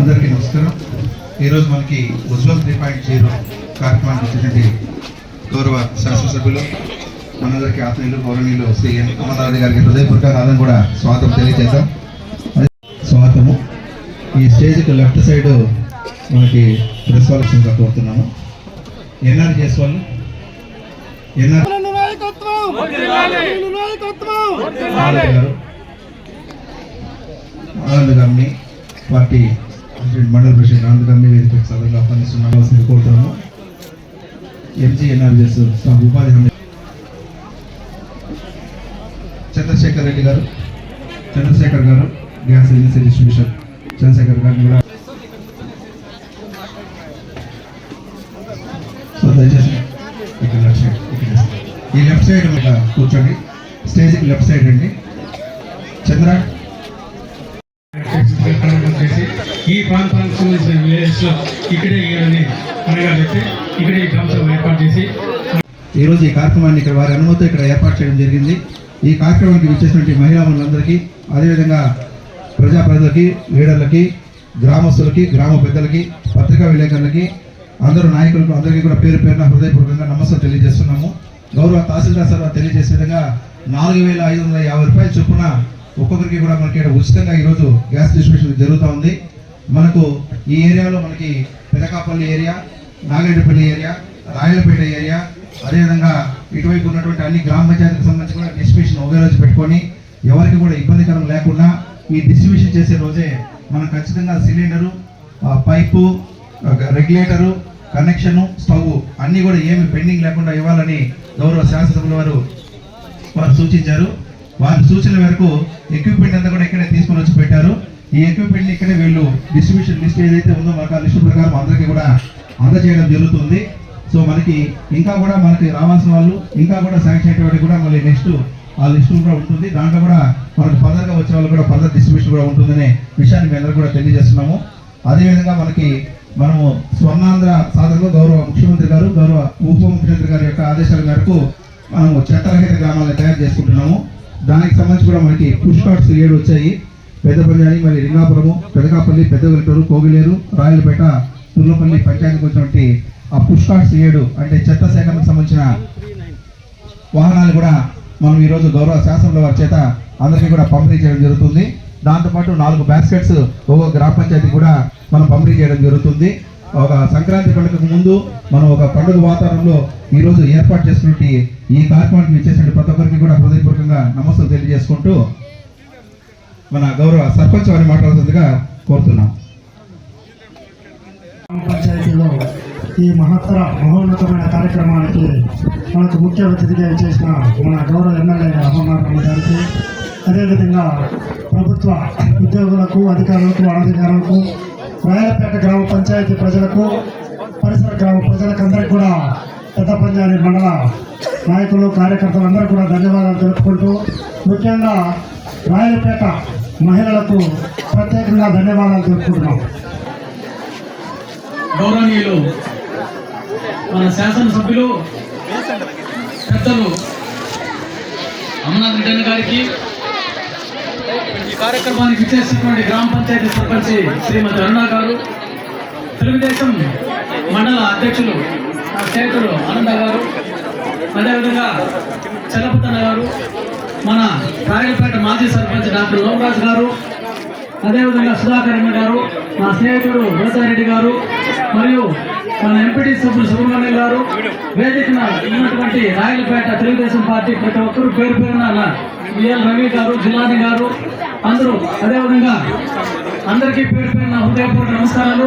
అందరికీ నమస్కారం. ఈరోజు మనకి ఉజ్వల్ 3.0 కార్యక్రమానికి వచ్చినటువంటి గౌరవ శాసనసభ్యులు మనందరికీ ఆత్మీయులు గౌరవనీయులు శ్రీ ఎన్ అమరావతి గారికి హృదయపూర్వక ఆదరణ కూడా స్వాగతం తెలియజేద్దాం. స్వాగతము. ఈ స్టేజ్కి లెఫ్ట్ సైడ్ మనకి ప్రెస్ వాళ్ళకి కోరుతున్నాము. ఎన్ఆర్జీఎస్ వాళ్ళు గారు ఆనంద్ గారిని పార్టీ మండల ప్రెసిడెంట్ ఆనంద్ గారిని వేదిక సభలో ఆహ్వానిస్తున్నాము కోరుతున్నాము. ఎంజీఎన్ఆర్జీఎస్ ఉపాధి హామీ చంద్రశేఖర్ గారు గ్యాస్ ఏజెన్సీ డిస్ట్రిబ్యూషన్ చంద్రశేఖర్ గారిని కూడా దయచేసి ఈ లెఫ్ట్ సైడ్ మీద కూర్చోండి. స్టేజ్కి లెఫ్ట్ సైడ్ అండి. చంద్ర ఈ ప్రాంతానికి సంబంధించిన విలేజెస్ లో ఇక్కడే అనగా చెప్తే ఇక్కడే ఈ గ్రామ సభ ఏర్పాటు చేసి ఈరోజు ఈ కార్యక్రమాన్ని ఇక్కడ వారి అనుమతితో ఇక్కడ ఏర్పాటు చేయడం జరిగింది. ఈ కార్యక్రమానికి విచ్చేసినటువంటి మహిళా మనులందరికీ, అదేవిధంగా ప్రజాప్రతినిధులకి, లీడర్లకి, గ్రామస్తులకి, గ్రామ పెద్దలకి, పత్రికా విలేకరులకి, అందరూ నాయకులకు అందరికీ కూడా పేరు పేరున హృదయపూర్వకంగా నమస్కారం తెలియజేస్తున్నాము. గౌరవ తహసీల్దార్ సార్ తెలియజేసే విధంగా 4,550 రూపాయల చొప్పున ఒక్కొక్కరికి కూడా మనకి ఉచితంగా ఈరోజు గ్యాస్ డిస్ట్రిబ్యూషన్ జరుగుతూ ఉంది. మనకు ఈ ఏరియాలో మనకి పెదకాపల్లి ఏరియా, నాగరెడ్డిపల్లి ఏరియా, రాయలపేట ఏరియా, అదేవిధంగా ఇటువైపు ఉన్నటువంటి అన్ని గ్రామ పంచాయతీలకు సంబంధించి కూడా డిస్ట్రిబ్యూషన్ ఒకే రోజు పెట్టుకొని ఎవరికి కూడా ఇబ్బందికరం లేకుండా ఈ డిస్ట్రిబ్యూషన్ చేసే రోజే మనం ఖచ్చితంగా cylinder, pipe, regulator, connection, stove అన్నీ కూడా ఏమి పెండింగ్ లేకుండా ఇవ్వాలని గౌరవ శాసనసభ్యుల వారు సూచించారు. వారి సూచన మేరకు ఎక్విప్మెంట్ అంతా కూడా ఇక్కడే తీసుకొని వచ్చి పెట్టారు. ఈ ఎక్విప్మెంట్ ఇక్కడే వీళ్ళు డిస్ట్రిబ్యూషన్ లిస్ట్ ఏదైతే ఉందో మనకు ఆ లిస్టు ప్రకారం అందరికీ కూడా అందజేయడం జరుగుతుంది. సో మనకి ఇంకా కూడా మనకి రావాల్సిన వాళ్ళు ఇంకా కూడా శాంక్షన్ అయ్యేవాటి కూడా మళ్ళీ నెక్స్ట్ ఆ లిస్టు కూడా ఉంటుంది. దాంట్లో కూడా మనకు ఫర్దర్గా వచ్చే వాళ్ళు కూడా ఫర్దర్ డిస్ట్రిబ్యూషన్ కూడా ఉంటుందనే విషయాన్ని మేము అందరూ కూడా తెలియజేస్తున్నాము. అదేవిధంగా మనము స్వర్ణాంధ్ర సాధనలో గౌరవ ముఖ్యమంత్రి గారు, గౌరవ ఉప ముఖ్యమంత్రి గారి యొక్క ఆదేశాల మేరకు మనము చెత్తరహిత గ్రామాలను తయారు చేసుకుంటున్నాము. దానికి సంబంధించి కూడా మనకి పుష్ కార్డ్స్ 7 వచ్చాయి. పెద్ద పంజాని, మరి లింగాపురము, పెదకాపల్లి, పెద్ద వెలుటూరు, కోగిలేరు, రాయలపేట, తుర్లపల్లి పంచాయతీకి వచ్చినటువంటి ఆ పుష్ కార్డ్స్ 7 అంటే చెత్త సేకరణకు సంబంధించిన వాహనాలు కూడా మనం ఈరోజు గౌరవ శాసనసభ వారి చేత అందరికీ కూడా పంపిణీ చేయడం జరుగుతుంది. దాంతోపాటు 4 బాస్కెట్స్ ఒక్కొక్క గ్రామ పంచాయతీ కూడా మనం పంపిణీ చేయడం జరుగుతుంది. ఒక సంక్రాంతి పండుగకు ముందు మనం ఒక పండుగ వాతావరణంలో ఈరోజు ఏర్పాటు చేసినటువంటి ఈ కార్యక్రమానికి ఇచ్చేసిన ప్రతి ఒక్కరికి కూడా హృదయపూర్వకంగా నమస్కారం తెలియజేసుకుంటూ మన గౌరవ సర్పంచ్ వారిని మాట్లాడుతుందిగా కోరుతున్నాం. పంచాయతీలో ఈ మహోన్నతమైన కార్యక్రమానికి మనకు ముఖ్య అతిథిగా చేసిన మన గౌరవ ఎమ్మెల్యే అమర్నాథ్ గారికి, అదేవిధంగా ప్రభుత్వ ఉద్యోగులకు, అధికారులకు, అనధికారులకు, రాయలపేట గ్రామ పంచాయతీ ప్రజలకు, పరిసర గ్రామ ప్రజలకందరికీ కూడా పెద్ద పంజాని మండల నాయకులు, కార్యకర్తలందరూ కూడా ధన్యవాదాలు తెలుపుకుంటూ, ముఖ్యంగా రాయలపేట మహిళలకు ప్రత్యేకంగా ధన్యవాదాలు తెలుపుకుంటున్నాం. గౌరవనీయులు మన శాసనసభ్యులు పెద్దలు అమర్నాథ్ రెడ్డి గారికి, ఈ కార్యక్రమానికి విచ్చేసినటువంటి గ్రామ పంచాయతీ సర్పంచ్ శ్రీమతి అరుణ గారు, తెలుగుదేశం మండల అధ్యక్షులు స్నేహితులు ఆనంద గారు, అదేవిధంగా చలపతన్న గారు, మన రాయలపేట మాజీ సర్పంచ్ డాక్టర్ లోమరాజు గారు, అదేవిధంగా సుధాకర్ గారు, మా స్నేహితుడు వ్యవసాయరెడ్డి గారు, మరియు మన ఎంపీటీ సభ్యులు సుబ్రహ్మణ్యం గారు, వేదికన ఉన్నటువంటి రాయలపేట తెలుగుదేశం పార్టీ ప్రతి ఒక్కరు పేరు పేరున బిఎల్ రవి గారు, జిల్లాని గారు, అందరూ, అదేవిధంగా అందరికీ పేరు పేరున హృదయపూర్వక నమస్కారాలు.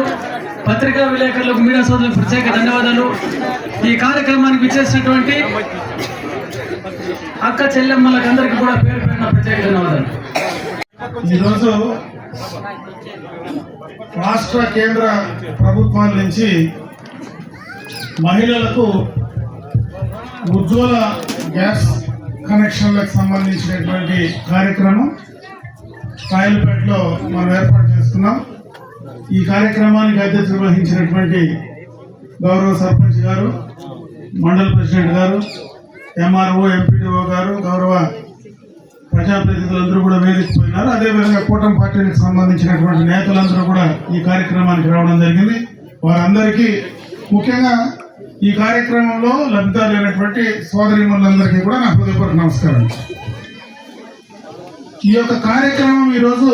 పత్రికా విలేకరులకు, మీడియా సోదరులకు ప్రత్యేక ధన్యవాదాలు. ఈ కార్యక్రమానికి విచ్చేసినటువంటి అక్క చెల్లెమ్మలకు అందరికీ కూడా పేరు పేరున ప్రత్యేక ధన్యవాదాలు. ఈరోజు రాష్ట్ర కేంద్ర ప్రభుత్వాల నుంచి మహిళలకు ఉజ్వల గ్యాస్ కనెక్షన్లకు సంబంధించినటువంటి కార్యక్రమం రాయలపేటలో మనం ఏర్పాటు చేసుకున్నాం. ఈ కార్యక్రమానికి అధ్యక్షత వహించినటువంటి గౌరవ సర్పంచ్ గారు, మండల ప్రెసిడెంట్ గారు, ఎంఆర్ఓ, ఎంపీడీఓ గారు, గౌరవ ప్రజాప్రతినిధులందరూ కూడా వేదికపోయినారు. అదేవిధంగా కూటమి పార్టీలకు సంబంధించినటువంటి నేతలందరూ కూడా ఈ కార్యక్రమానికి రావడం జరిగింది. వారందరికీ ముఖ్యంగా ఈ కార్యక్రమంలో లబ్ధిదారులైనటువంటి సోదరీమణులందరికీ కూడా నా హృదయపూర్వక నమస్కారం. ఈ యొక్క కార్యక్రమం ఈరోజు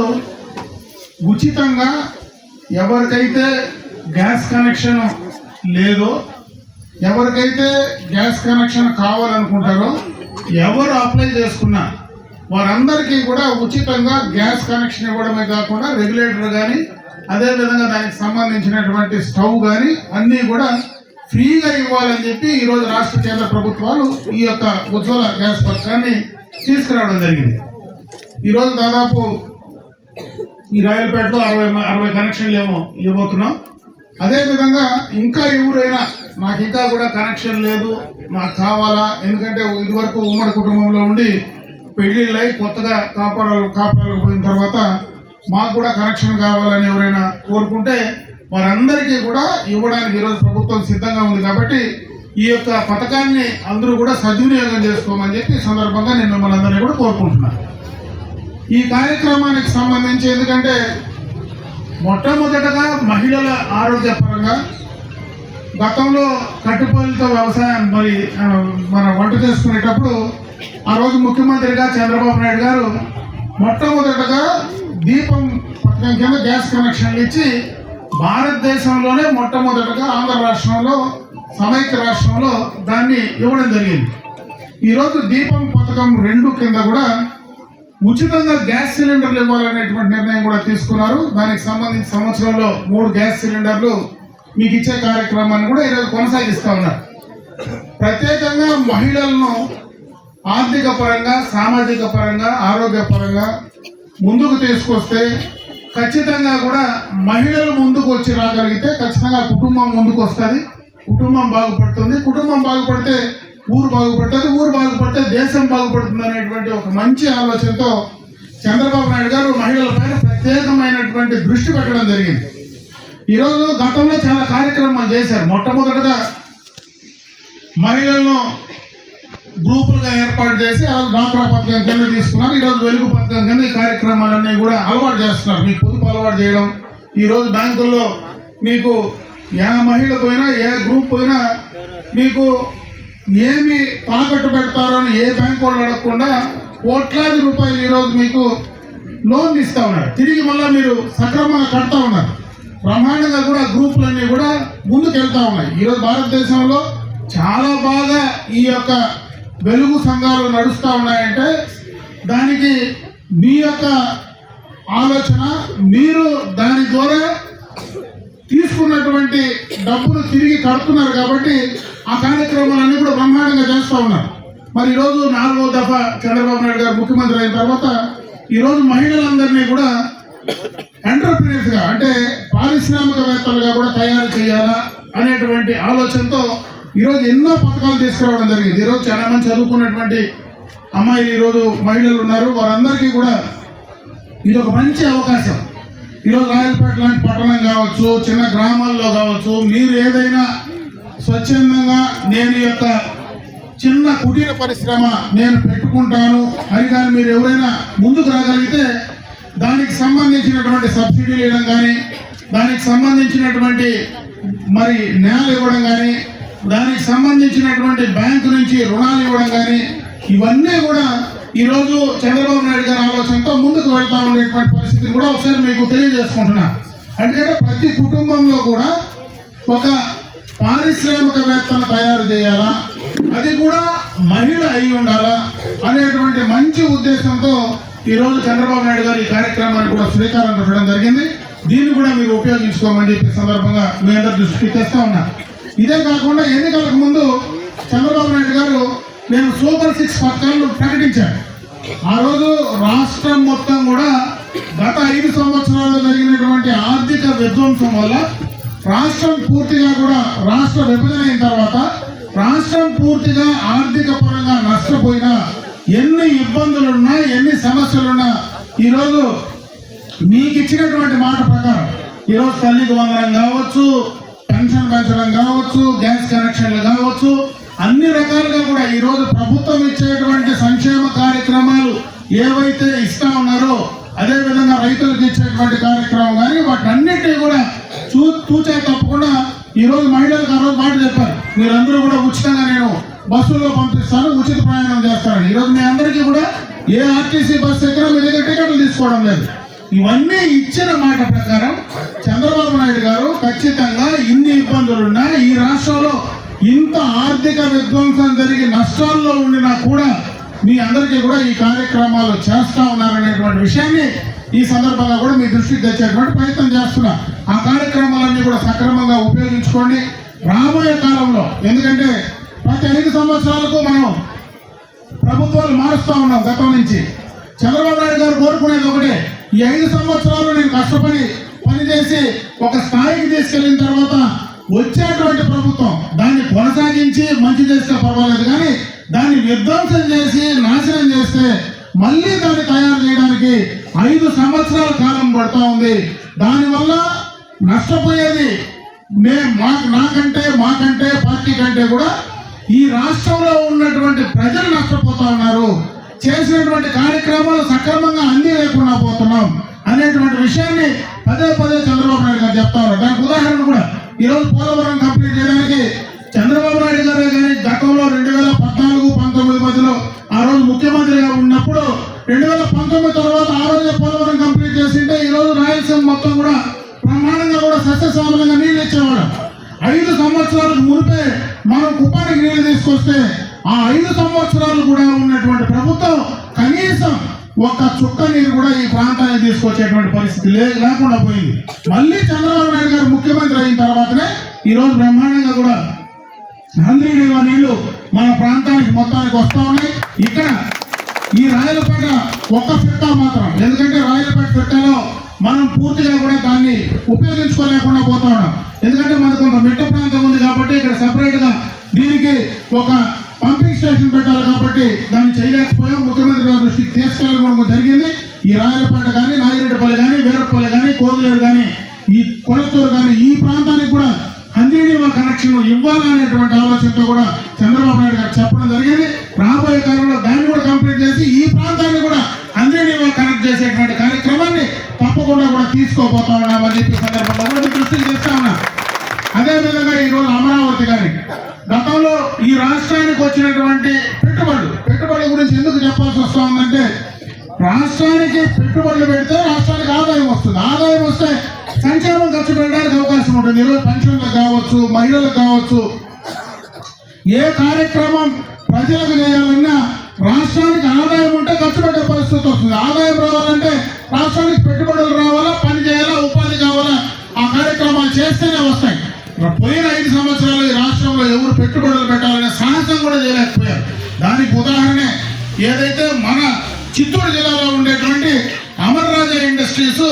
ఉచితంగా ఎవరికైతే గ్యాస్ కనెక్షన్ లేదో, ఎవరికైతే గ్యాస్ కనెక్షన్ కావాలనుకుంటారో, ఎవరు అప్లై చేసుకున్నా వారందరికీ కూడా ఉచితంగా గ్యాస్ కనెక్షన్ ఇవ్వడమే కాకుండా రెగ్యులేటర్ కానీ, అదేవిధంగా దానికి సంబంధించినటువంటి స్టవ్ కానీ అన్నీ కూడా ఫ్రీగా ఇవ్వాలని చెప్పి ఈరోజు రాష్ట్ర కేంద్ర ప్రభుత్వాలు ఈ యొక్క ఉజ్వల గ్యాస్ పథకాన్ని తీసుకురావడం జరిగింది. ఈరోజు దాదాపు ఈ రాయలపేటలో 60 కనెక్షన్లు ఏమో ఇవ్వబోతున్నాం. అదేవిధంగా ఇంకా ఎవరైనా నాకు ఇంకా కూడా కనెక్షన్ లేదు, నాకు కావాలా, ఎందుకంటే ఇదివరకు ఉమ్మడి కుటుంబంలో ఉండి పెళ్లిళ్ళై కొత్తగా కాపురాలకు పోయిన తర్వాత మాకు కూడా కనెక్షన్ కావాలని ఎవరైనా కోరుకుంటే వారందరికీ కూడా ఇవ్వడానికి ఈరోజు ప్రభుత్వం సిద్ధంగా ఉంది. కాబట్టి ఈ యొక్క పథకాన్ని అందరూ కూడా సద్వినియోగం చేసుకోమని చెప్పి ఈ సందర్భంగా నేను మిమ్మల్ని అందరినీ కూడా కోరుకుంటున్నాను. ఈ కార్యక్రమానికి సంబంధించి ఎందుకంటే మొట్టమొదటగా మహిళల ఆరోగ్యపరంగా గతంలో కట్టుపొయ్యిలతో వ్యవసాయం మన వంట చేసుకునేటప్పుడు ఆ రోజు ముఖ్యమంత్రిగా చంద్రబాబు నాయుడు గారు మొట్టమొదటగా దీపం పథకం కింద గ్యాస్ కనెక్షన్లు ఇచ్చి భారతదేశంలోనే మొట్టమొదటగా ఆంధ్ర రాష్ట్రంలో, సమైక్య రాష్ట్రంలో దాన్ని ఇవ్వడం జరిగింది. ఈరోజు దీపం పథకం 2 కింద కూడా ఉచితంగా గ్యాస్ సిలిండర్లు ఇవ్వాలనేటువంటి నిర్ణయం కూడా తీసుకున్నారు. దానికి సంబంధించి సంవత్సరంలో 3 గ్యాస్ సిలిండర్లు మీకు ఇచ్చే కార్యక్రమాన్ని కూడా ఈరోజు కొనసాగిస్తూ ఉన్నారు. ప్రత్యేకంగా మహిళలను ఆర్థిక పరంగా, సామాజిక పరంగా, ఆరోగ్య పరంగా ముందుకు తీసుకొస్తే ఖచ్చితంగా కూడా మహిళలు ముందుకు వచ్చి రాగలిగితే ఖచ్చితంగా కుటుంబం ముందుకు వస్తుంది, కుటుంబం బాగుపడుతుంది, కుటుంబం బాగుపడితే ఊరు బాగుపడుతుంది, ఊరు బాగుపడితే దేశం బాగుపడుతుంది అనేటువంటి ఒక మంచి ఆలోచనతో చంద్రబాబు నాయుడు గారు మహిళల పైన ప్రత్యేకమైనటువంటి దృష్టి పెట్టడం జరిగింది. ఈరోజు గతంలో చాలా కార్యక్రమాలు చేశారు. మొట్టమొదటిగా మహిళలను గ్రూపులుగా ఏర్పాటు చేసి డాక్రా పథకం కింద తీసుకున్నారు. ఈరోజు వెలుగు పథకం కింద ఈ కార్యక్రమాలన్నీ కూడా అలవాటు చేస్తున్నారు. మీకు పొదుపు అలవాటు చేయడం, ఈరోజు బ్యాంకుల్లో మీకు ఏ మహిళ పోయినా, ఏ గ్రూప్ పోయినా మీకు ఏమి తాకట్టు పెడతారో అని ఏ బ్యాంకు వాళ్ళు అడగకుండా కోట్లాది రూపాయలు ఈరోజు మీకు లోన్ ఇస్తా ఉన్నారు. తిరిగి మళ్ళీ మీరు సక్రమంగా కడతా ఉన్నారు. బ్రహ్మాండంగా కూడా గ్రూపులన్నీ కూడా ముందుకు వెళ్తా ఉన్నాయి. ఈరోజు భారతదేశంలో చాలా బాగా ఈ యొక్క వెలుగు సంఘాలు నడుస్తూ ఉన్నాయంటే దానికి మీ యొక్క ఆలోచన, మీరు దాని ద్వారా తీసుకున్నటువంటి డబ్బులు తిరిగి కడుతున్నారు. కాబట్టి ఆ కార్యక్రమాలన్నీ కూడా బ్రహ్మాండంగా చేస్తూ ఉన్నారు. మరి ఈరోజు 4వ దఫా చంద్రబాబు నాయుడు గారు ముఖ్యమంత్రి అయిన తర్వాత ఈరోజు మహిళలందరినీ కూడా ఎంటర్ప్రీనర్స్గా, అంటే పారిశ్రామికవేత్తలుగా కూడా తయారు చేయాలా అనేటువంటి ఆలోచనతో ఈరోజు ఎన్నో పథకాలు తీసుకురావడం జరిగింది. ఈరోజు చాలా మంది చదువుకున్నటువంటి అమ్మాయిలు ఈరోజు మహిళలు ఉన్నారు. వారందరికీ కూడా ఇది ఒక మంచి అవకాశం. ఈరోజు రాయలపేట లాంటి పట్టణం కావచ్చు, చిన్న గ్రామాల్లో కావచ్చు, మీరు ఏదైనా స్వచ్ఛందంగా నేను ఈ యొక్క చిన్న కుటీర పరిశ్రమ నేను పెట్టుకుంటాను అని కానీ మీరు ఎవరైనా ముందుకు రాగలిగితే దానికి సంబంధించినటువంటి సబ్సిడీలు ఇవ్వడం కానీ, దానికి సంబంధించినటువంటి మరి నేల ఇవ్వడం కానీ, దానికి సంబంధించినటువంటి బ్యాంకు నుంచి రుణాలు ఇవ్వడం కానీ, ఇవన్నీ కూడా ఈరోజు చంద్రబాబు నాయుడు గారి ఆలోచనతో ముందుకు వెళ్తా ఉండేటువంటి పరిస్థితిని కూడా ఒకసారి మీకు తెలియజేసుకుంటున్నా. అంటే ప్రతి కుటుంబంలో కూడా ఒక పారిశ్రామికవేత్తను తయారు చేయాలా, అది కూడా మహిళ అయి ఉండాలా అనేటువంటి మంచి ఉద్దేశంతో ఈరోజు చంద్రబాబు నాయుడు గారు ఈ కార్యక్రమాన్ని కూడా శ్రీకారం చుట్టడం జరిగింది. దీన్ని కూడా మీరు ఉపయోగించుకోమని చెప్పి సందర్భంగా మీ అందరి దృష్టికి తెస్తా ఉన్నా. ఇదే కాకుండా ఎన్నికలకు ముందు చంద్రబాబు నాయుడు గారు నేను సూపర్ 6 పథకాలను ప్రకటించాను. ఆ రోజు రాష్ట్రం మొత్తం కూడా గత 5 సంవత్సరాల్లో జరిగినటువంటి ఆర్థిక విధ్వంసం వల్ల రాష్ట్రం పూర్తిగా కూడా రాష్ట్ర విభజన అయిన తర్వాత రాష్ట్రం పూర్తిగా ఆర్థిక పరంగా నష్టపోయినా, ఎన్ని ఇబ్బందులున్నా, ఎన్ని సమస్యలున్నా ఈరోజు మీకు ఇచ్చినటువంటి మాట ప్రకారం ఈరోజు తల్లికి వందనం కావచ్చు, పెన్షన్ పెంచడం కావచ్చు, గ్యాస్ కనెక్షన్లు కావచ్చు, అన్ని రకాలుగా కూడా ఈరోజు ప్రభుత్వం ఇచ్చేటువంటి సంక్షేమ కార్యక్రమాలు ఏవైతే ఇస్తా ఉన్నారో, అదేవిధంగా రైతులకు ఇచ్చేటువంటి కార్యక్రమం కానీ వాటన్నిటినీ కూడా తూచే తప్పకుండా ఈరోజు మహిళలకు ఆ రోజు మాట చెప్పారు, మీరందరూ కూడా ఉచితంగా నేను బస్సుల్లో పంపిస్తాను, ఉచిత ప్రయాణం చేస్తాను. ఈరోజు మీ అందరికీ కూడా ఏ ఆర్టీసీ బస్సు ఎక్కినా మీ దగ్గర టికెట్లు తీసుకోవడం లేదు. ఇవన్నీ ఇచ్చిన మాట ప్రకారం చంద్రబాబు నాయుడు గారు ఖచ్చితంగా ఇన్ని ఇబ్బందులున్నా, ఈ రాష్ట్రంలో ఇంత ఆర్థిక విధ్వంసం జరిగి నష్టాల్లో ఉండినా కూడా మీ అందరికీ కూడా ఈ కార్యక్రమాలు చేస్తా ఉన్నారనేటువంటి విషయాన్ని ఈ సందర్భంగా కూడా మీ దృష్టికి తెచ్చేటువంటి ప్రయత్నం చేస్తున్నా. ఆ కార్యక్రమాలన్నీ కూడా సక్రమంగా ఉపయోగించుకోండి రాబోయే కాలంలో. ఎందుకంటే ప్రతి 5 సంవత్సరాలకు మనం ప్రభుత్వాలు మారుస్తూ ఉన్నాం. గతం నుంచి చంద్రబాబు నాయుడు గారు కోరుకునేది ఒకటే, ఈ 5 సంవత్సరాలు నేను కష్టపడి పనిచేసి ఒక స్థాయికి తీసుకెళ్లిన తర్వాత వచ్చేటువంటి ప్రభుత్వం దాన్ని కొనసాగించి మంచి చేస్తే పర్వాలేదు, కానీ దాన్ని విధ్వంసం చేసి నాశనం చేస్తే మళ్ళీ దాన్ని తయారు చేయడానికి 5 సంవత్సరాల కాలం పడుతూ ఉంది. దానివల్ల నష్టపోయేది మాకంటే పార్టీ కంటే కూడా ఈ రాష్ట్రంలో ఉన్నటువంటి ప్రజలు నష్టపోతా ఉన్నారు. చేసినటువంటి కార్యక్రమాలు సక్రమంగా అన్ని లేకుండా పోతున్నాం అనేటువంటి విషయాన్ని పదే చంద్రబాబు నాయుడు గారు చెప్తా ఉన్నారు. దానికి ఉదాహరణ కూడా ఈరోజు పోలవరం కంప్లీట్ చేయడానికి చంద్రబాబు నాయుడు గారే కానీ గతంలో 2014-19 మధ్యలో ఆ రోజు ముఖ్యమంత్రిగా ఉన్నప్పుడు 2019 తర్వాత ఆ రోజు పోలవరం కంప్లీట్ చేసింటే ఈరోజు రాయలసీమ మొత్తం కూడా బ్రహ్మాండంగా కూడా సస్యశ్యామలంగా నీళ్ళు ఇచ్చేవాడు. 5 సంవత్సరాలకు మునిపే మనం కుప్పానికి నీళ్లు తీసుకొస్తే ఆ 5 సంవత్సరాలు కూడా ఉన్నటువంటి ప్రభుత్వం కనీసం ఒక్క చుక్క నీరు కూడా ఈ ప్రాంతానికి తీసుకొచ్చేటువంటి పరిస్థితి లేకుండా పోయింది. మళ్ళీ చంద్రబాబు నాయుడు గారు ముఖ్యమంత్రి అయిన తర్వాతనే ఈరోజు బ్రహ్మాండంగా కూడా హంద్రీనీళ్ళ నీళ్లు మన ప్రాంతానికి మొత్తానికి వస్తా ఉన్నాయి. ఇక్కడ ఈ రాయలపేట ఒక్క ఫిట్టా మాత్రం, ఎందుకంటే రాయలపేట ఫిట్టాలో మనం పూర్తిగా కూడా దాన్ని ఉపయోగించుకోలేకుండా పోతా ఉన్నాం. ఎందుకంటే మనకు కొంత మిట్ట ప్రాంతం ఉంది కాబట్టి ఇక్కడ సెపరేట్ గా దీనికి ఒక పంపింగ్ స్టేషన్ పెట్టాలి కాబట్టి దాన్ని చేయలేకపోయాం. ముఖ్యమంత్రి గారి దృష్టికి తీసుకెళ్ళడం జరిగింది. ఈ రాయలపేట కానీ, నాగిరెడ్డిపల్లి కానీ, వీరపల్లి కానీ, కోదులేరు కానీ, ఈ కొలత్తూరు కానీ ఈ ప్రాంతానికి కూడా హంద్రీనీవా కనెక్షన్ ఇవ్వాలనేటువంటి ఆలోచనతో కూడా చంద్రబాబు నాయుడు గారు చెప్పడం జరిగింది. రాబోయే కాలంలో దాన్ని కూడా కంప్లీట్ చేసి ఈ ప్రాంతాన్ని కూడా హంద్రీనీవా కనెక్ట్ చేసేటువంటి కార్యక్రమాన్ని తప్పకుండా కూడా తీసుకోబోతా ఉన్నామని చెప్పి సందర్భంలో కూడా దృష్టికి తెస్తా ఉన్నా. అదేవిధంగా ఈరోజు అమరావతి గారి గతంలో ఈ రాష్ట్రానికి వచ్చినటువంటి పెట్టుబడుల గురించి ఎందుకు చెప్పాల్సి వస్తా ఉందంటే, రాష్ట్రానికి పెట్టుబడులు పెడితే రాష్ట్రానికి ఆదాయం వస్తుంది. ఆదాయం వస్తే సంక్షేమం ఖర్చు పెట్టడానికి అవకాశం ఉంటుంది. ఈరోజు పెన్షన్లకు కావచ్చు, మహిళలకు కావచ్చు, ఏ కార్యక్రమం ప్రజలకు చేయాలన్నా రాష్ట్రానికి ఆదాయం ఉంటే ఖర్చు పెట్టే పరిస్థితి వస్తుంది. ఆదాయం రావాలంటే రాష్ట్రానికి పెట్టుబడులు రావాలా, పని చేయాలా, ఉపాధి కావాలా, ఆ కార్యక్రమాలు చేస్తేనే వస్తాయి. పోయిన 5 సంవత్సరాలు ఈ రాష్ట్రంలో ఎవరు పెట్టుబడులు పెట్టాలనే సాహసం కూడా చేయలేకపోయారు. దానికి ఉదాహరణే ఏదైతే మన చిత్తూరు జిల్లాలో ఉండేటువంటి అమర్ రాజా ఇండస్ట్రీస్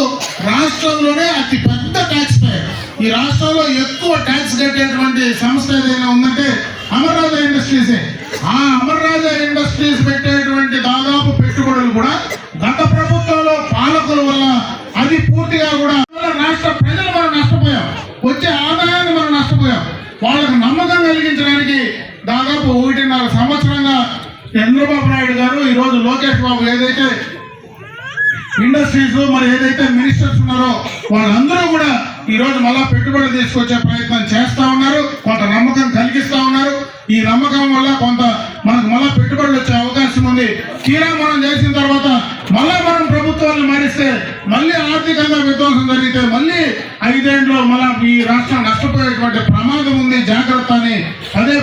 రాష్ట్రంలోనే అతి పెద్ద ట్యాక్స్ పేయర్. ఈ రాష్ట్రంలో ఎక్కువ ట్యాక్స్ కట్టేటువంటి సంస్థ ఏదైనా ఉందంటే అమర్ రాజా ఇండస్ట్రీసే. ఆ అమర్ రాజా ఇండస్ట్రీస్ పెట్టేటువంటి దాదాపు పెట్టుబడులు కూడా గత ప్రభుత్వంలో పాలకుల వల్ల అది పూర్తిగా కూడా రాష్ట్ర ప్రజలు మనం నష్టపోయాం, వచ్చే ఆదాయాన్ని మనం నష్టపోయాం. వాళ్ళకు నమ్మకం కలిగించడానికి దాదాపు 1.5 సంవత్సరంగా చంద్రబాబు నాయుడు గారు ఈరోజు లోకేష్ బాబు ఏదైతే ఇండస్ట్రీస్ మరి ఏదైతే మినిస్టర్స్ ఉన్నారో వాళ్ళందరూ కూడా ఈరోజు మళ్ళా పెట్టుబడులు తీసుకొచ్చే ప్రయత్నం చేస్తా ఉన్నారు. కొంత నమ్మకం కలిగిస్తా ఉన్నారు. ఈ నమ్మకం వల్ల కొంత మనకు మళ్ళా పెట్టుబడులు వచ్చే అవకాశం ఉంది. తీరా మనం చేసిన తర్వాత మళ్ళా మనం ప్రభుత్వాలను మారిస్తే మళ్ళీ ఆర్థికంగా విధ్వంసం జరిగితే మళ్ళీ 5 ఏళ్లలో మళ్ళా ఈ రాష్ట్రం నష్టపోయేటువంటి ప్రమాదం ఉంది, జాగ్రత్త అని పదే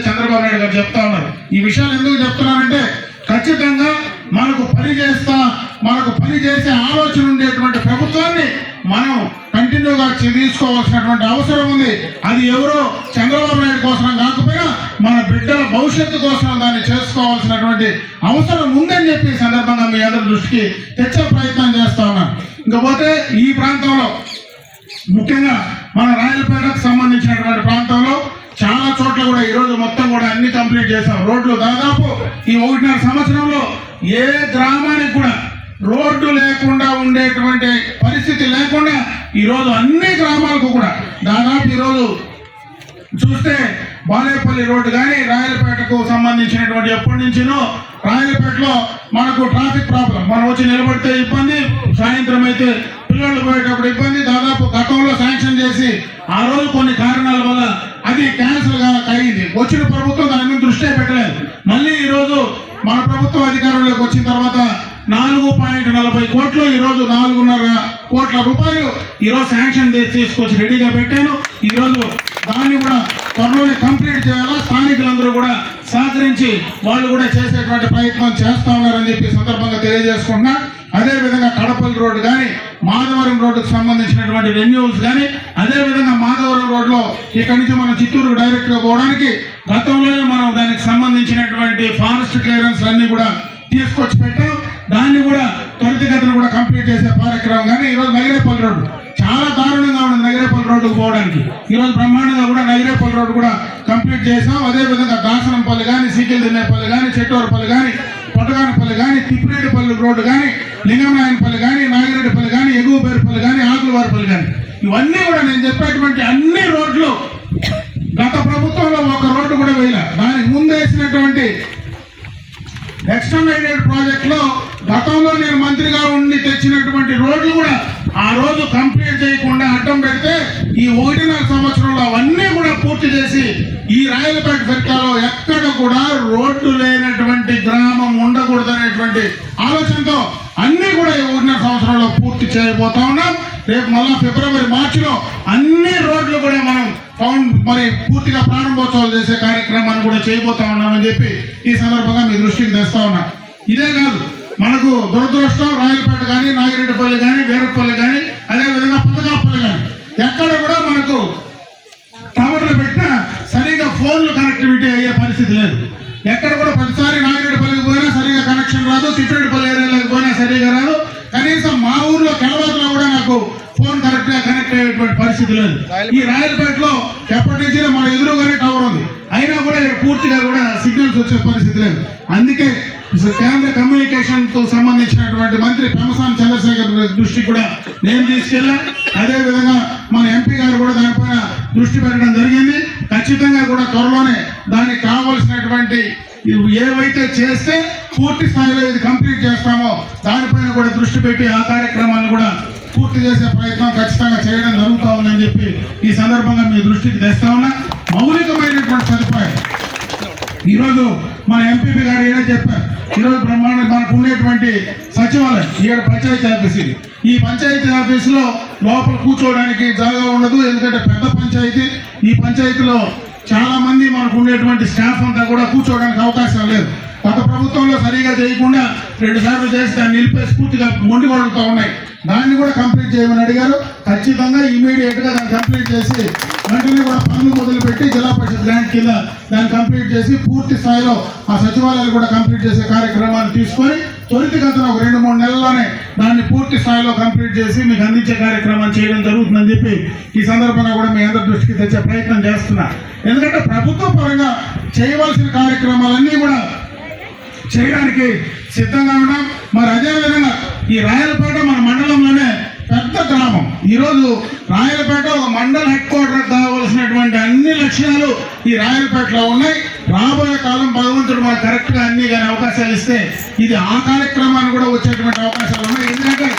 చంద్రబాబు నాయుడు గారు చెప్తా ఉన్నారు. ఈ విషయాలు ఎందుకు చెప్తున్నారంటే ఖచ్చితంగా మనకు పని చేసే ఆలోచన ఉండేటువంటి ప్రభుత్వాన్ని మనం కంటిన్యూగా తీసుకోవాల్సినటువంటి అవసరం ఉంది. అది ఎవరో చంద్రబాబు నాయుడు కోసం కాకపోయినా మన బిడ్డల భవిష్యత్తు కోసం దాన్ని చేసుకోవాల్సినటువంటి అవసరం ఉందని చెప్పి ఈ సందర్భంగా మీ అందరి దృష్టికి తెచ్చే ప్రయత్నం చేస్తా ఉన్నాను. ఇంకపోతే ఈ ప్రాంతంలో ముఖ్యంగా మన రాయలపేటకు సంబంధించినటువంటి ప్రాంతంలో చాలా చోట్ల కూడా ఈరోజు మొత్తం కూడా అన్ని కంప్లీట్ చేశాం. రోడ్లు దాదాపు ఈ 1.5 సంవత్సరంలో ఏ గ్రామానికి కూడా రోడ్డు లేకుండా ఉండేటువంటి పరిస్థితి లేకుండా ఈరోజు అన్ని గ్రామాలకు కూడా దాదాపు ఈరోజు చూస్తే బాలేపల్లి రోడ్డు కానీ రాయలపేటకు సంబంధించినటువంటి ఎప్పటి నుంచినో రాయలపేటలో మనకు ట్రాఫిక్ ప్రాబ్లం, మనం వచ్చి నిలబడితే ఇబ్బంది, సాయంత్రం అయితే పిల్లలు పోయేటప్పుడు ఇబ్బంది. దాదాపు గతంలో శాంక్షన్ చేసి ఆ రోజు కొన్ని కారణాల వల్ల అది క్యాన్సిల్ గా అయింది. వచ్చిన ప్రభుత్వం దాని మీద దృష్టి పెట్టలేదు. మళ్ళీ ఈరోజు మన ప్రభుత్వం అధికారంలోకి వచ్చిన తర్వాత 4.40 కోట్లు, ఈరోజు 4.5 కోట్ల రూపాయలు ఈరోజు శాంక్షన్ తీసుకొచ్చి రెడీగా పెట్టాను. ఈరోజు దాన్ని కూడా త్వరలోనే కంప్లీట్ చేయాలా. స్థానికులందరూ కూడా సహకరించి వాళ్ళు కూడా చేసేటువంటి ప్రయత్నం చేస్తా ఉన్నారని చెప్పి సందర్భంగా తెలియజేసుకుంటున్నా. అదేవిధంగా కడపల్లి రోడ్డు కానీ మాధవరం రోడ్డుకు సంబంధించినటువంటి రెన్యూవల్స్ కానీ, అదేవిధంగా మాధవరం రోడ్లో ఇక్కడి నుంచి మనం చిత్తూరు డైరెక్ట్ గా పోవడానికి గతంలోనే మనం దానికి సంబంధించినటువంటి ఫారెస్ట్ క్లియరెన్స్ అన్ని కూడా తీసుకొచ్చి పెట్టాం. దాన్ని కూడా త్వరితగతిన కూడా కంప్లీట్ చేసే కార్యక్రమం. కానీ ఈరోజు నగిరేపల్లి రోడ్డు చాలా దారుణంగా ఉంది. నగిరేపల్లి రోడ్డుకు పోవడానికి ఈరోజు బ్రహ్మాండంగా కూడా నగిరేపల్లి రోడ్డు కూడా కంప్లీట్ చేసాం. అదేవిధంగా దాసనంపల్లి కానీ, సీకిల్ దిన్నేపల్లి కానీ, చెట్టూరుపల్లి కానీ, పొట్టగానపల్లి కానీ, తిప్పిరెడ్డిపల్లి రోడ్డు కానీ, లింగంనాయనపల్లి కానీ, నాగిరెడ్డిపల్లి కానీ, ఎగువబేరుపల్లి కానీ, ఆకులవారిపల్లి కానీ, ఇవన్నీ కూడా నేను చెప్పేటువంటి అన్ని రోడ్లు గత ప్రభుత్వంలో ఒక రోడ్డు కూడా వేయలే. దానికి ముందు వేసినటువంటి ఎక్స్టెండెడ్ ప్రాజెక్ట్ లో గతంలో నేను మంత్రిగా ఉండి తెచ్చినటువంటి రోడ్లు కూడా ఆ రోజు కంప్లీట్ చేయకుండా అడ్డం పెడితే ఈ 1.5 సంవత్సరంలో అవన్నీ కూడా పూర్తి చేసి ఈ రాయలపేట జిల్లాలో ఎక్కడ కూడా రోడ్డు లేనటువంటి గ్రామం ఉండకూడదనేటువంటి ఆలోచనతో అన్ని కూడా ఈ 1.5 సంవత్సరంలో పూర్తి చేయబోతా ఉన్నాం. రేపు మళ్ళా ఫిబ్రవరి మార్చిలో అన్ని రోడ్లు కూడా మనం మరి పూర్తిగా ప్రారంభోత్సవాలు చేసే కార్యక్రమాన్ని కూడా చేయబోతా ఉన్నామని చెప్పి ఈ సందర్భంగా మీ దృష్టికి తెస్తా ఉన్నా. ఇదే కాదు, మనకు దురదృష్టం రాయలపేట కానీ, నాగిరెడ్డిపల్లి కానీ, వేరుపల్లి కానీ, అదేవిధంగా పథకాపల్లి కానీ ఎక్కడ కూడా మనకు టవర్లు పెట్టినా సరిగా ఫోన్లు కనెక్టివిటీ అయ్యే పరిస్థితి లేదు. ఎక్కడ కూడా ప్రతిసారి నాగిరెడ్డిపల్లికి పోయినా సరిగా కనెక్షన్ రాదు, తిప్పిరెడ్డిపల్లి ఏరియాలకు పోయినా సరిగా రాదు. కనీసం మా ఊర్లో కెలవతలో కూడా నాకు ఫోన్ కరెక్ట్ గా కనెక్ట్ అయ్యేటువంటి పరిస్థితి లేదు. ఈ రాయలపేటలో ఎప్పటి నుంచి మన ఎదురుగానే టవర్ ఉంది, అయినా కూడా పూర్తిగా కూడా సిగ్నల్స్ వచ్చే పరిస్థితి లేదు. అందుకే కేంద్ర కమ్యూనికేషన్ తో సంబంధించినటువంటి మంత్రి పెమ్మసాని చంద్రశేఖర్ దృష్టి కూడా నేను తీసుకెళ్ళా. అదే విధంగా మన ఎంపీ గారు కూడా దానిపైన దృష్టి పెట్టడం జరిగింది. ఖచ్చితంగా కూడా త్వరలోనే దానికి కావలసినటువంటి ఏవైతే చేస్తే పూర్తి స్థాయిలో ఇది కంప్లీట్ చేస్తామో దానిపైన కూడా దృష్టి పెట్టి ఆ కార్యక్రమాన్ని కూడా పూర్తి చేసే ప్రయత్నం ఖచ్చితంగా చేయడం జరుగుతూ ఉందని చెప్పి ఈ సందర్భంగా మీ దృష్టికి తెస్తా ఉన్నా. మౌలికమైనటువంటి సదుపాయం ఈరోజు మన ఎంపీపీ గారు ఏదో చెప్పారు. ఈరోజు బ్రహ్మాండ మనకు ఉండేటువంటి సచివాలయం, ఈడ పంచాయతీ ఆఫీస్, ఇది ఈ పంచాయతీ ఆఫీసులో లోపల కూర్చోవడానికి జాగా ఉండదు. ఎందుకంటే పెద్ద పంచాయతీ, ఈ పంచాయతీలో చాలా మంది మనకు ఉండేటువంటి స్టాఫ్ అంతా కూడా కూర్చోవడానికి అవకాశం లేదు. గత ప్రభుత్వంలో సరిగా చేయకుండా 2 సార్లు చేసి దాన్ని నిలిపేసి పూర్తిగా మొండిగొడుతూ ఉన్నాయి. దాన్ని కూడా కంప్లీట్ చేయమని అడిగారు. ఖచ్చితంగా ఇమీడియట్ గా దాన్ని కంప్లీట్ చేసి వెంటనే కూడా పనులు మొదలుపెట్టి జిల్లా పరిషత్ గ్రాంట్ కింద దాన్ని కంప్లీట్ చేసి పూర్తి స్థాయిలో ఆ సచివాలయాలు కూడా కంప్లీట్ చేసే కార్యక్రమాన్ని తీసుకొని త్వరితగతిన ఒక 2-3 నెలల్లోనే దాన్ని పూర్తి స్థాయిలో కంప్లీట్ చేసి మీకు అందించే కార్యక్రమాన్ని చేయడం జరుగుతుందని చెప్పి ఈ సందర్భంగా కూడా మీ అందరి దృష్టికి తెచ్చే ప్రయత్నం చేస్తున్నా. ఎందుకంటే ప్రభుత్వ పరంగా చేయవలసిన కార్యక్రమాలన్నీ కూడా చేయడానికి సిద్ధంగా ఉన్నాం. మరి అదేవిధంగా ఈ రాయలపేట మన మండలంలోనే పెద్ద గ్రామం. ఈరోజు రాయలపేట ఒక మండల హెడ్ క్వార్టర్ కావాల్సినటువంటి అన్ని లక్ష్యాలు ఈ రాయలపేటలో ఉన్నాయి. రాబోయే కాలం భగవంతుడు మనకు కరెక్ట్ గా అన్ని కానీ అవకాశాలు ఇస్తే ఇది ఆ కార్యక్రమాన్ని కూడా వచ్చేటువంటి అవకాశాలు ఉన్నాయి. ఎందుకంటే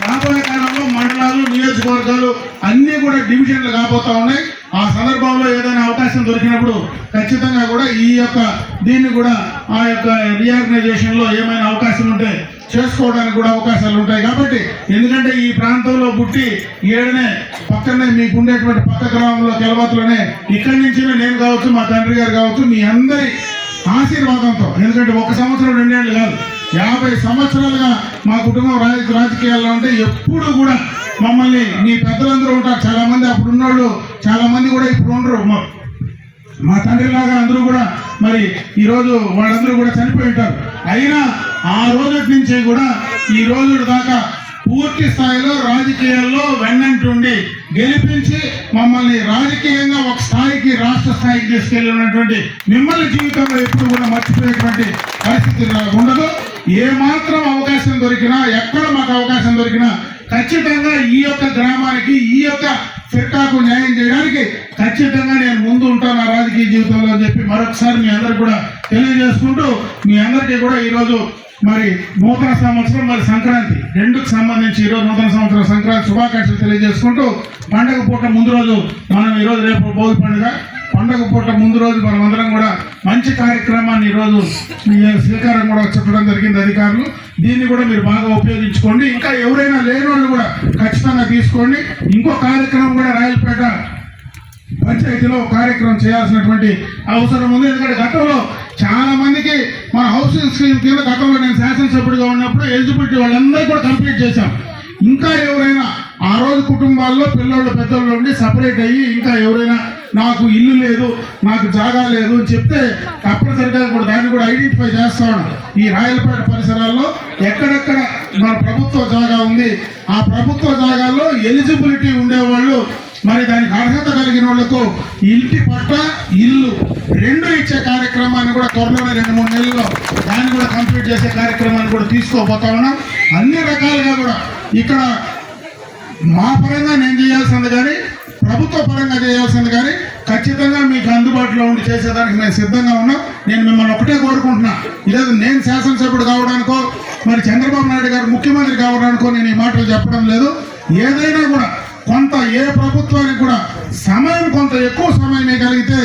రాబోయే కాలంలో మండలాలు, నియోజకవర్గాలు అన్ని కూడా డివిజన్లు కాబోతా ఉన్నాయి. ఆ సందర్భంలో ఏదైనా అవకాశం దొరికినప్పుడు ఖచ్చితంగా కూడా ఈ యొక్క దీన్ని కూడా ఆ యొక్క రీఆర్గనైజేషన్ లో ఏమైనా అవకాశం ఉంటే చేసుకోవడానికి కూడా అవకాశాలు ఉంటాయి. కాబట్టి ఎందుకంటే ఈ ప్రాంతంలో పుట్టి ఏడనే పక్కనే మీకు ఉండేటువంటి పక్క గ్రామంలో కెలవతలోనే ఇక్కడి నుంచి నేను కావచ్చు, మా తండ్రి గారు కావచ్చు, మీ అందరి ఆశీర్వాదంతో, ఎందుకంటే 1 సంవత్సరం 2 ఏళ్ళు కాదు, 50 సంవత్సరాలుగా మా కుటుంబం రాజకీయాల్లో ఉంటే ఎప్పుడు కూడా మమ్మల్ని మీ పెద్దలందరూ ఉంటారు, చాలా మంది అప్పుడు ఉన్నోళ్ళు చాలా మంది కూడా ఇప్పుడు ఉండరు. మా తండ్రిలాగా అందరూ కూడా మరి ఈరోజు వాళ్ళందరూ కూడా చనిపోయి ఉంటారు. అయినా ఆ రోజు నుంచి కూడా ఈ రోజు దాకా పూర్తి స్థాయిలో రాజకీయాల్లో వెన్నంటుండి గెలిపించి మమ్మల్ని రాజకీయంగా ఒక స్థాయికి, రాష్ట్ర స్థాయికి తీసుకెళ్ళినటువంటి మిమ్మల్ని జీవితంలో ఎప్పుడు కూడా మర్చిపోయేటువంటి పరిస్థితి ఉండదు. ఏ మాత్రం అవకాశం దొరికినా, ఎక్కడ మాకు అవకాశం దొరికినా ఖచ్చితంగా ఈ యొక్క గ్రామానికి, ఈ యొక్క ఫిర్కాకు న్యాయం చేయడానికి ఖచ్చితంగా నేను ముందు ఉంటాను నా రాజకీయ జీవితంలో అని చెప్పి మరొకసారి మీ అందరికి కూడా తెలియజేసుకుంటూ, మీ అందరికీ కూడా ఈరోజు మరి నూతన సంవత్సరం, మరి సంక్రాంతి రెండుకు సంబంధించి ఈరోజు నూతన సంవత్సరం సంక్రాంతి శుభాకాంక్షలు తెలియజేసుకుంటూ, పండగ పూట ముందు రోజు మనం ఈరోజు రేపు భోగి పండుగ పూట ముందు రోజు మనం అందరం కూడా మంచి కార్యక్రమాన్ని ఈరోజు శ్రీకారం కూడా చుట్టడం జరిగింది అధికారులు. దీన్ని కూడా మీరు బాగా ఉపయోగించుకోండి. ఇంకా ఎవరైనా లేని వాళ్ళు కూడా ఖచ్చితంగా తీసుకోండి. ఇంకో కార్యక్రమం కూడా రాయలపేట పంచాయతీలో కార్యక్రమం చేయాల్సినటువంటి అవసరం ఉంది. ఎందుకంటే గతంలో చాలా మందికి మన హౌసింగ్ స్కీమ్ కింద గతంలో నేను శాసనసభ్యుడిగా ఉన్నప్పుడు ఎలిజిబిలిటీ వాళ్ళందరూ కూడా కంప్లీట్ చేశాం. ఇంకా ఎవరైనా ఆ రోజు కుటుంబాల్లో పిల్లలు పెద్దోళ్ళు ఉండి సపరేట్ అయ్యి ఇంకా ఎవరైనా నాకు ఇల్లు లేదు, నాకు జాగా లేదు అని చెప్తే తప్పనిసరిగా కూడా దాన్ని కూడా ఐడెంటిఫై చేస్తా ఉన్నాం. ఈ రాయలపేట పరిసరాల్లో ఎక్కడెక్కడ మన ప్రభుత్వ జాగా ఉంది, ఆ ప్రభుత్వ జాగాల్లో ఎలిజిబిలిటీ ఉండేవాళ్ళు, మరి దానికి అర్హత కలిగిన వాళ్లకు ఇంటి పట్ట, ఇల్లు రెండు ఇచ్చే కార్యక్రమాన్ని కూడా త్వరలోనే 2-3 నెలల్లో దాన్ని కూడా కంప్లీట్ చేసే కార్యక్రమాన్ని కూడా తీసుకోబోతా ఉన్నాం. అన్ని రకాలుగా కూడా ఇక్కడ మా పరంగా నేను చేయాల్సింది కానీ, ప్రభుత్వ పరంగా చేయాల్సింది కానీ ఖచ్చితంగా మీకు అందుబాటులో ఉండి చేసేదానికి మేము సిద్ధంగా ఉన్నాం. నేను మిమ్మల్ని ఒకటే కోరుకుంటున్నా, ఇదేదో నేను శాసనసభ్యుడు కావడానికో, మరి చంద్రబాబు నాయుడు గారు ముఖ్యమంత్రి కావడానికో నేను ఈ మాటలు చెప్పడం లేదు. ఏదైనా కూడా కొంత ఏ ప్రభుత్వానికి కూడా సమయం, కొంత ఎక్కువ సమయం కలిగితే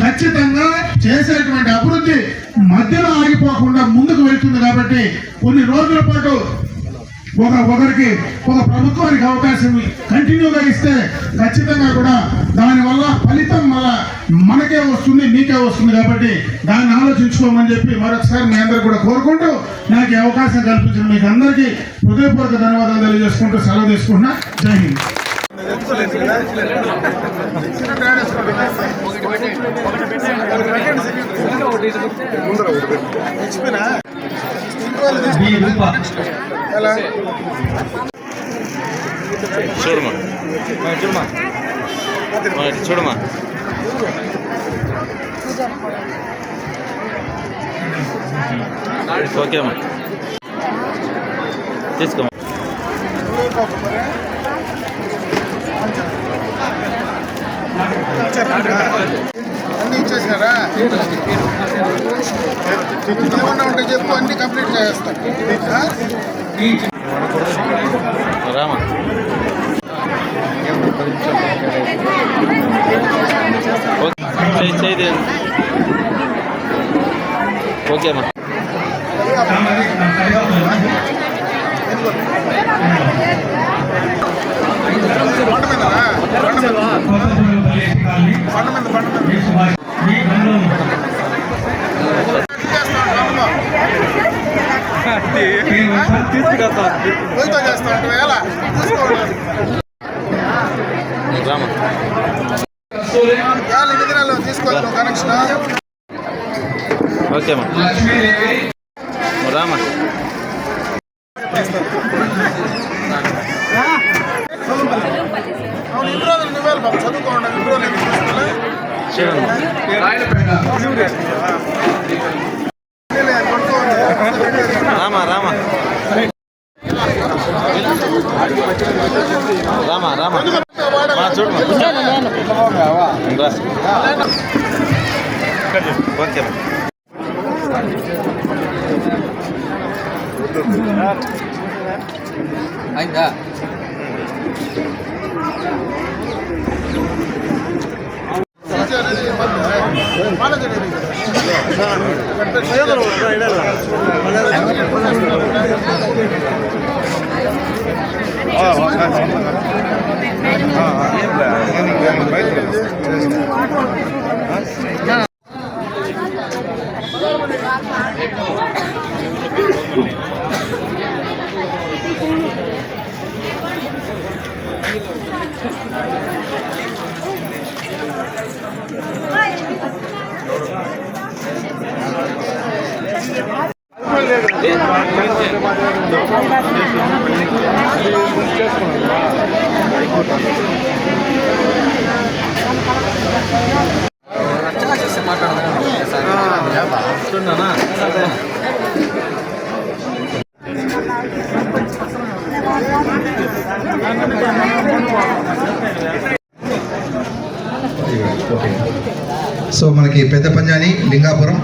ఖచ్చితంగా చేసేటువంటి అభివృద్ధి మధ్యలో ఆగిపోకుండా ముందుకు వెళ్తుంది. కాబట్టి కొన్ని రోజుల పాటు ఒకరికి ఒక ప్రభుత్వానికి అవకాశం కంటిన్యూగా ఇస్తే ఖచ్చితంగా కూడా దానివల్ల ఫలితం మళ్ళా మనకే వస్తుంది, మీకే వస్తుంది. కాబట్టి దాన్ని ఆలోచించుకోమని చెప్పి మరొకసారి మీ అందరికి కూడా కోరుకుంటూ, నాకు ఈ అవకాశం కల్పించిన మీకు అందరికీ హృదయపూర్వక ధన్యవాదాలు తెలియజేసుకుంటూ సెలవు తీసుకుంటున్నా. జై హింద్. చూడమా చూడమా ఓకేమ్మా తీసుకోమా. అన్ని ఇచ్చేసారా? ఏమన్నా ఉంటే చెప్పు, అన్ని కంప్లీట్ చేస్తాను. రామా చేయి ఓకేమ్మా. తీసుకోవాలి కనెక్షన్. ఓకేమ్మా రామా. ఇన్ని రోజులు నువ్వేలు బాబు చదువుకోండి. ఇన్ని రోజులు రామా రామా రామా రామా చూడమా. ఓకేమ్మా. అయిందా? ఓకే. సో మనకి పెద్ద పంజాని, లింగాపురం,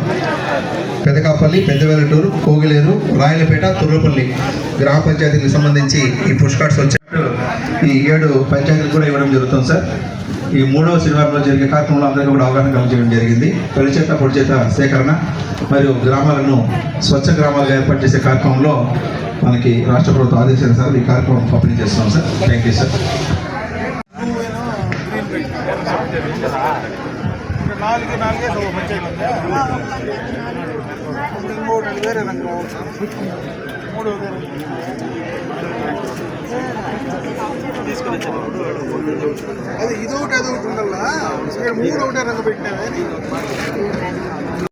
పెదకాపల్లి, పెద్దవెల్లటూరు, కోగిలేరు, రాయలపేట, తుర్రపల్లి గ్రామ పంచాయతీలకు సంబంధించి ఈ పుష్ కార్డ్స్ వచ్చారు. ఈ 7 పంచాయతీలు కూడా ఇవ్వడం జరుగుతుంది సార్. ఈ 3వ శనివారంలో జరిగే కార్యక్రమంలో అందరికీ కూడా అవగాహన కల్పించడం జరిగింది. తొలి చేత పొడి చేత సేకరణ మరియు గ్రామాలను స్వచ్ఛ గ్రామాలుగా ఏర్పాటు చేసే కార్యక్రమంలో మనకి రాష్ట్ర ప్రభుత్వం ఆదేశానుసారం ఈ కార్యక్రమం పంపిణీ చేస్తున్నాం సార్. Thank you sir. అది ఇదొకటి అదొకటి ఉండాలా 3 ఒకటే రంగు పెట్టినావే